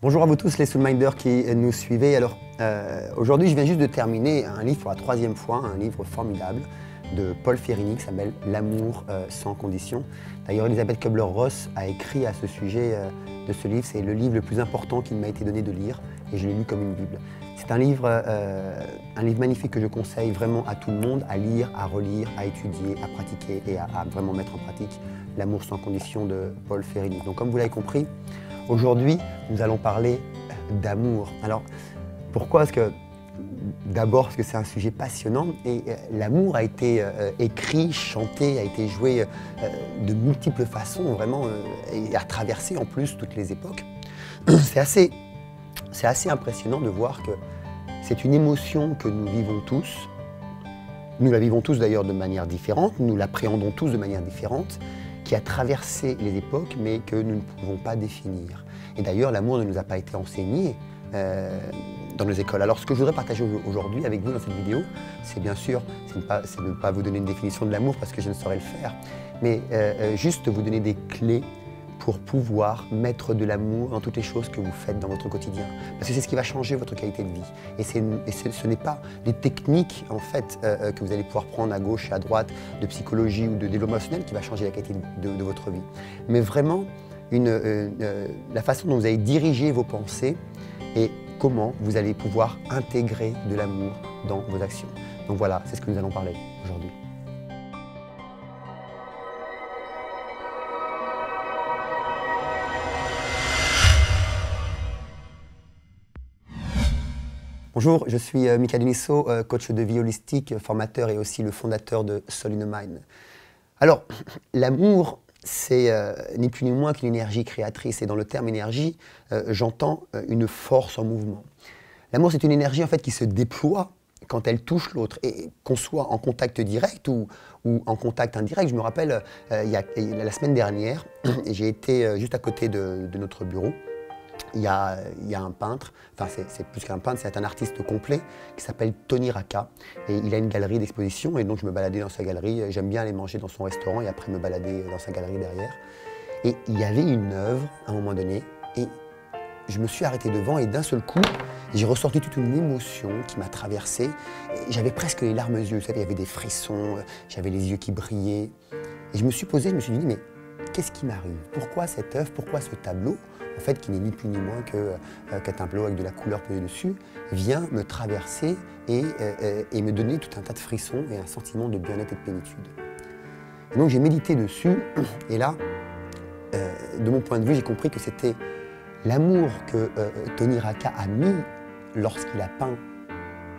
Bonjour à vous tous les Soulminders qui nous suivez. Alors aujourd'hui je viens juste de terminer un livre pour la troisième fois, un livre formidable de Paul Ferrini qui s'appelle L'amour sans condition. D'ailleurs Elisabeth Kubler-Ross a écrit à ce sujet de ce livre, c'est le livre le plus important qu'il m'a été donné de lire et je l'ai lu comme une Bible. C'est un livre magnifique que je conseille vraiment à tout le monde, à lire, à relire, à étudier, à pratiquer et à vraiment mettre en pratique L'amour sans condition de Paul Ferrini. Donc comme vous l'avez compris, aujourd'hui, nous allons parler d'amour. Alors, pourquoi? Parce que d'abord, parce que c'est un sujet passionnant et l'amour a été écrit, chanté, a été joué de multiples façons, vraiment, et a traversé en plus toutes les époques. C'est assez impressionnant de voir que c'est une émotion que nous vivons tous. Nous la vivons tous d'ailleurs de manière différente, nous l'appréhendons tous de manière différente, qui a traversé les époques, mais que nous ne pouvons pas définir. Et d'ailleurs, l'amour ne nous a pas été enseigné dans nos écoles. Alors, ce que je voudrais partager aujourd'hui avec vous dans cette vidéo, c'est bien sûr, c'est ne pas vous donner une définition de l'amour parce que je ne saurais le faire, mais juste vous donner des clés pour pouvoir mettre de l'amour dans toutes les choses que vous faites dans votre quotidien. Parce que c'est ce qui va changer votre qualité de vie. Et ce n'est pas des techniques en fait, que vous allez pouvoir prendre à gauche et à droite de psychologie ou de développement émotionnel qui va changer la qualité de votre vie. Mais vraiment, la façon dont vous allez diriger vos pensées et comment vous allez pouvoir intégrer de l'amour dans vos actions. Donc voilà, c'est ce que nous allons parler aujourd'hui. Bonjour, je suis Mika Denisso, coach de vie holistique, formateur et aussi le fondateur de Soul in the Mind. Alors, l'amour, c'est ni plus ni moins qu'une énergie créatrice. Et dans le terme énergie, j'entends une force en mouvement. L'amour, c'est une énergie en fait qui se déploie quand elle touche l'autre. Et qu'on soit en contact direct ou en contact indirect. Je me rappelle, la semaine dernière, j'ai été juste à côté de notre bureau. Il y a un peintre, enfin c'est plus qu'un peintre, c'est un artiste complet qui s'appelle Tony Raka et il a une galerie d'exposition et donc je me baladais dans sa galerie, j'aime bien aller manger dans son restaurant et après me balader dans sa galerie derrière. Et il y avait une œuvre à un moment donné et je me suis arrêté devant et d'un seul coup, j'ai ressorti toute une émotion qui m'a traversé. J'avais presque les larmes aux yeux, vous savez, il y avait des frissons, j'avais les yeux qui brillaient. Et je me suis posé, je me suis dit mais qu'est-ce qui m'arrive? Pourquoi cette œuvre? Pourquoi ce tableau? En fait, qui n'est ni plus ni moins qu'un tableau avec de la couleur posée dessus, vient me traverser et me donner tout un tas de frissons et un sentiment de bien-être et de plénitude. Et donc j'ai médité dessus, et là, de mon point de vue, j'ai compris que c'était l'amour que Tony Raka a mis lorsqu'il a peint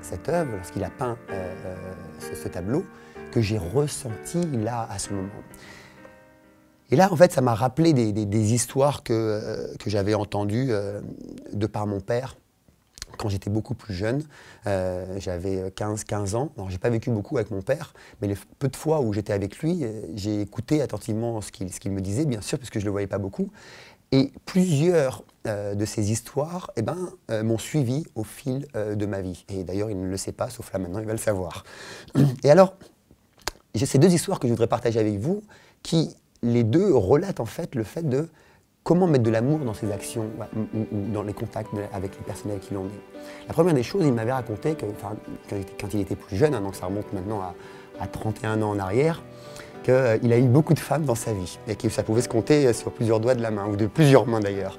cette œuvre, lorsqu'il a peint ce tableau, que j'ai ressenti là, à ce moment. Et là, en fait, ça m'a rappelé des histoires que j'avais entendues de par mon père quand j'étais beaucoup plus jeune. J'avais 15 ans. Alors, je n'ai pas vécu beaucoup avec mon père, mais les peu de fois où j'étais avec lui, j'ai écouté attentivement ce qu'il me disait, bien sûr, parce que je ne le voyais pas beaucoup. Et plusieurs de ces histoires m'ont suivi au fil de ma vie. Et d'ailleurs, il ne le sait pas, sauf là maintenant, il va le savoir. Et alors, j'ai ces deux histoires que je voudrais partager avec vous qui... Les deux relatent en fait le fait de comment mettre de l'amour dans ses actions ou dans les contacts avec les personnes avec qui l'on est. La première des choses, il m'avait raconté que quand il était plus jeune, donc ça remonte maintenant à 31 ans en arrière, qu'il a eu beaucoup de femmes dans sa vie et que ça pouvait se compter sur plusieurs doigts de la main ou de plusieurs mains d'ailleurs.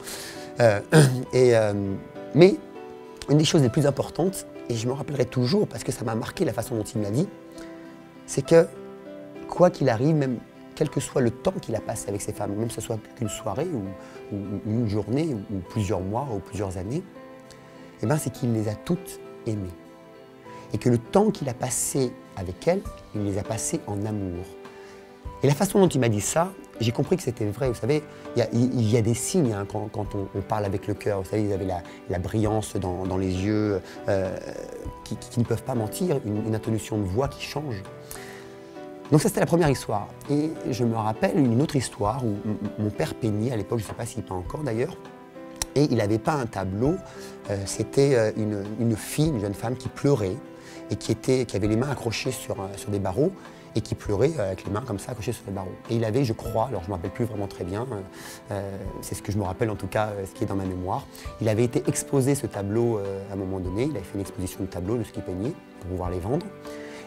Mais une des choses les plus importantes, et je me rappellerai toujours parce que ça m'a marqué la façon dont il me l'a dit, c'est que quoi qu'il arrive, même quel que soit le temps qu'il a passé avec ces femmes, même que ce soit qu'une soirée ou une journée ou plusieurs mois ou plusieurs années, c'est qu'il les a toutes aimées. Et que le temps qu'il a passé avec elles, il les a passées en amour. Et la façon dont il m'a dit ça, j'ai compris que c'était vrai. Vous savez, il y a des signes quand on parle avec le cœur. Vous savez, ils avaient la brillance dans les yeux qui ne peuvent pas mentir, une intonation de voix qui change. Donc ça, c'était la première histoire. Et je me rappelle une autre histoire où mon père peignait à l'époque, je ne sais pas s'il peint encore d'ailleurs, et il avait peint un tableau, c'était une fille, une jeune femme qui pleurait et qui avait les mains accrochées sur des barreaux et qui pleurait avec les mains comme ça accrochées sur les barreaux. Et il avait, je crois, alors je ne me rappelle plus vraiment très bien, c'est ce que je me rappelle en tout cas, ce qui est dans ma mémoire, il avait été exposé ce tableau à un moment donné, il avait fait une exposition de tableaux de ce qu'il peignait pour pouvoir les vendre.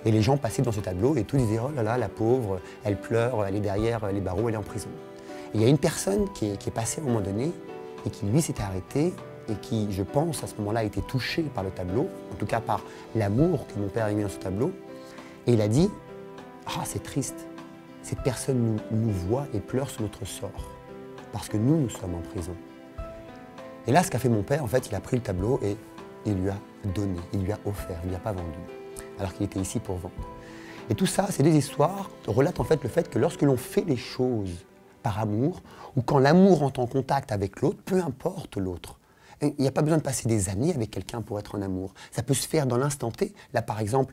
Et les gens passaient dans ce tableau et tous disaient « Oh là là, la pauvre, elle pleure, elle est derrière les barreaux, elle est en prison ». Et il y a une personne qui est passée à un moment donné et qui lui s'était arrêté et qui, je pense, à ce moment-là, a été touché par le tableau, en tout cas par l'amour que mon père a mis dans ce tableau. Et il a dit « Ah, c'est triste, cette personne nous voit et pleure sur notre sort, parce que nous sommes en prison. » Et là, ce qu'a fait mon père, en fait, il a pris le tableau et il lui a donné, il lui a offert, il ne l'a pas vendu, alors qu'il était ici pour vendre. Et tout ça, ces deux histoires relatent en fait le fait que lorsque l'on fait les choses par amour, ou quand l'amour entre en contact avec l'autre, peu importe l'autre, il n'y a pas besoin de passer des années avec quelqu'un pour être en amour. Ça peut se faire dans l'instant T. Là, par exemple,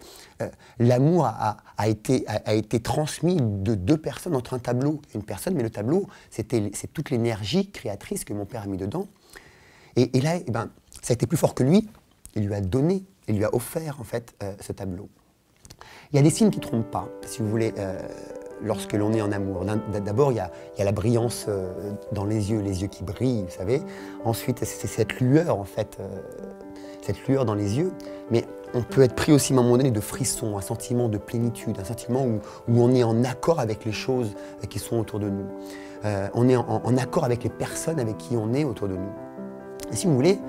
l'amour a été transmis de deux personnes entre un tableau et une personne, mais le tableau, c'est toute l'énergie créatrice que mon père a mis dedans. Et là, eh ben, ça a été plus fort que lui. Il lui a donné, il lui a offert en fait ce tableau. Il y a des signes qui ne trompent pas, si vous voulez, lorsque l'on est en amour. D'abord, il y a la brillance dans les yeux qui brillent, vous savez. Ensuite, c'est cette lueur, en fait, cette lueur dans les yeux. Mais on peut être pris aussi à un moment donné de frissons, un sentiment de plénitude, un sentiment où on est en accord avec les choses qui sont autour de nous. On est en accord avec les personnes avec qui on est autour de nous. Et si vous voulez,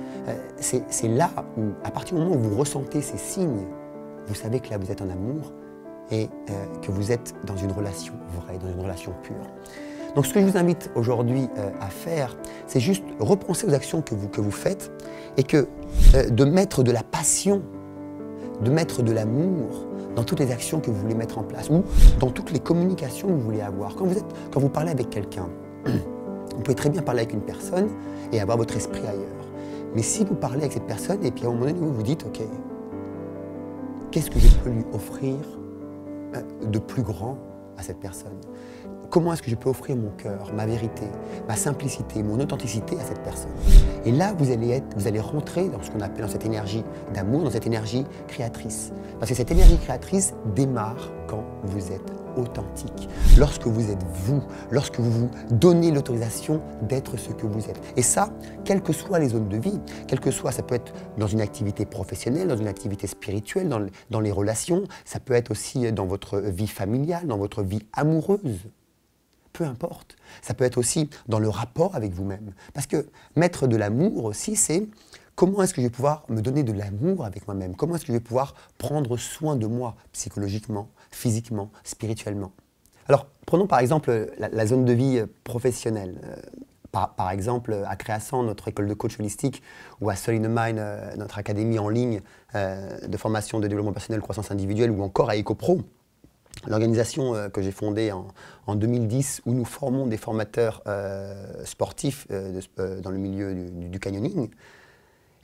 c'est là où, à partir du moment où vous ressentez ces signes, vous savez que là, vous êtes en amour et que vous êtes dans une relation vraie, dans une relation pure. Donc ce que je vous invite aujourd'hui à faire, c'est juste repenser aux actions que vous faites et de mettre de la passion, de mettre de l'amour dans toutes les actions que vous voulez mettre en place ou dans toutes les communications que vous voulez avoir. Quand vous parlez avec quelqu'un, vous pouvez très bien parler avec une personne et avoir votre esprit ailleurs. Mais si vous parlez avec cette personne et puis à un moment donné vous vous dites « Ok, qu'est-ce que je peux lui offrir de plus grand à cette personne? Comment est-ce que je peux offrir mon cœur, ma vérité, ma simplicité, mon authenticité à cette personne ?» Et là, vous allez rentrer dans ce qu'on appelle dans cette énergie d'amour, dans cette énergie créatrice. Parce que cette énergie créatrice démarre quand vous êtes authentique, lorsque vous êtes vous, lorsque vous vous donnez l'autorisation d'être ce que vous êtes. Et ça, quelles que soient les zones de vie, quel que soit, ça peut être dans une activité professionnelle, dans une activité spirituelle, dans les relations, ça peut être aussi dans votre vie familiale, dans votre vie amoureuse. Peu importe. Ça peut être aussi dans le rapport avec vous-même. Parce que mettre de l'amour aussi, c'est comment est-ce que je vais pouvoir me donner de l'amour avec moi-même? Comment est-ce que je vais pouvoir prendre soin de moi psychologiquement, physiquement, spirituellement? Alors, prenons par exemple la zone de vie professionnelle. Par exemple, à Créasan, notre école de coach holistique, ou à Soul in the Mind, notre académie en ligne de formation de développement personnel, croissance individuelle, ou encore à EcoPro, l'organisation que j'ai fondée en 2010 où nous formons des formateurs sportifs dans le milieu du canyoning,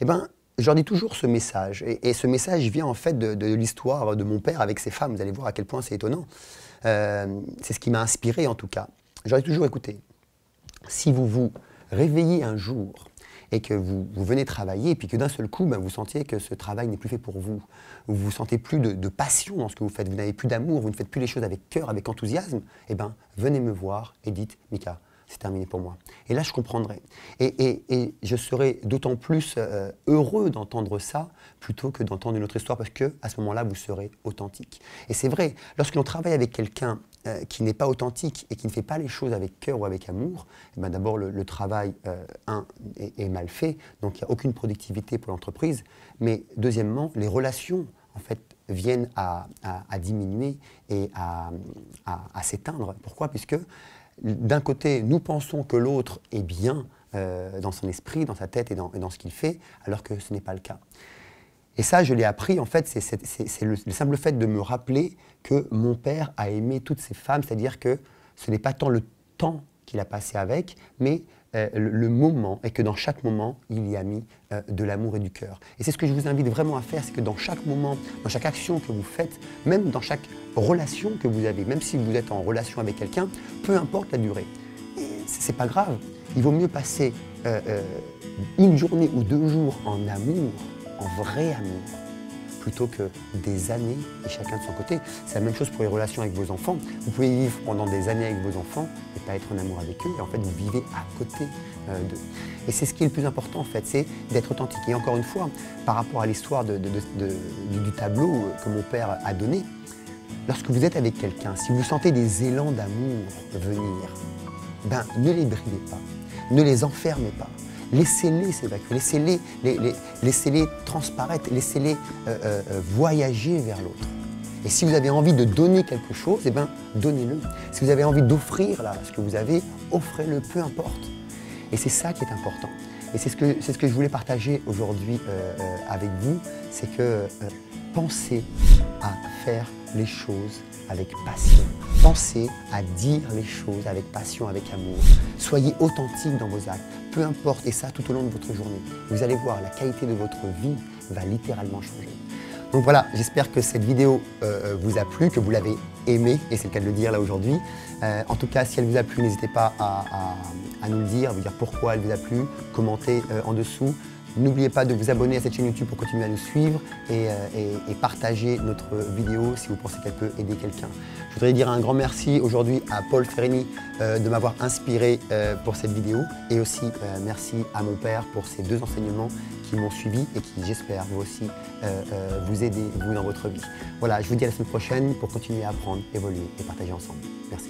eh ben, je leur dis toujours ce message. Et ce message vient en fait de l'histoire de mon père avec ses femmes. Vous allez voir à quel point c'est étonnant. C'est ce qui m'a inspiré en tout cas. Je leur dis toujours, écoutez, si vous vous réveillez un jour et que vous venez travailler, et puis que d'un seul coup, vous sentiez que ce travail n'est plus fait pour vous, vous ne sentez plus de passion dans ce que vous faites, vous n'avez plus d'amour, vous ne faites plus les choses avec cœur, avec enthousiasme, eh bien, venez me voir et dites « Mika, c'est terminé pour moi ». Et là, je comprendrai. Et je serai d'autant plus heureux d'entendre ça, plutôt que d'entendre une autre histoire, parce qu'à ce moment-là, vous serez authentique. Et c'est vrai, lorsque l'on travaille avec quelqu'un qui n'est pas authentique et qui ne fait pas les choses avec cœur ou avec amour, eh ben d'abord le travail est mal fait, donc il n'y a aucune productivité pour l'entreprise. Mais deuxièmement, les relations en fait viennent à diminuer et à s'éteindre. Pourquoi? Puisque d'un côté, nous pensons que l'autre est bien dans son esprit, dans sa tête et dans ce qu'il fait, alors que ce n'est pas le cas. Et ça, je l'ai appris, en fait, c'est le simple fait de me rappeler que mon père a aimé toutes ces femmes, c'est-à-dire que ce n'est pas tant le temps qu'il a passé avec, mais le moment, et que dans chaque moment, il y a mis de l'amour et du cœur. Et c'est ce que je vous invite vraiment à faire, c'est que dans chaque moment, dans chaque action que vous faites, même dans chaque relation que vous avez, même si vous êtes en relation avec quelqu'un, peu importe la durée, c'est pas grave. Il vaut mieux passer une journée ou 2 jours en amour, en vrai amour, plutôt que des années et chacun de son côté. C'est la même chose pour les relations avec vos enfants. Vous pouvez vivre pendant des années avec vos enfants et pas être en amour avec eux, et en fait vous vivez à côté d'eux. Et c'est ce qui est le plus important en fait, c'est d'être authentique. Et encore une fois, par rapport à l'histoire du tableau que mon père a donné, lorsque vous êtes avec quelqu'un, si vous sentez des élans d'amour venir, ben, ne les bridez pas, ne les enfermez pas. Laissez-les s'évacuer, laissez-les transparaître, laissez-les voyager vers l'autre. Et si vous avez envie de donner quelque chose, eh ben, donnez-le. Si vous avez envie d'offrir là, ce que vous avez, offrez-le, peu importe. Et c'est ça qui est important. Et c'est ce que je voulais partager aujourd'hui avec vous, c'est que pensez à faire les choses avec passion. Pensez à dire les choses avec passion, avec amour. Soyez authentique dans vos actes, peu importe, et ça tout au long de votre journée. Vous allez voir, la qualité de votre vie va littéralement changer. Donc voilà, j'espère que cette vidéo vous a plu, que vous l'avez aimée, et c'est le cas de le dire là aujourd'hui. En tout cas, si elle vous a plu, n'hésitez pas à nous le dire, à vous dire pourquoi elle vous a plu, commentez en dessous. N'oubliez pas de vous abonner à cette chaîne YouTube pour continuer à nous suivre et partager notre vidéo si vous pensez qu'elle peut aider quelqu'un. Je voudrais dire un grand merci aujourd'hui à Paul Ferrini de m'avoir inspiré pour cette vidéo, et aussi merci à mon père pour ces 2 enseignements qui m'ont suivi et qui, j'espère, vous aussi, vous aider, vous, dans votre vie. Voilà, je vous dis à la semaine prochaine pour continuer à apprendre, évoluer et partager ensemble. Merci.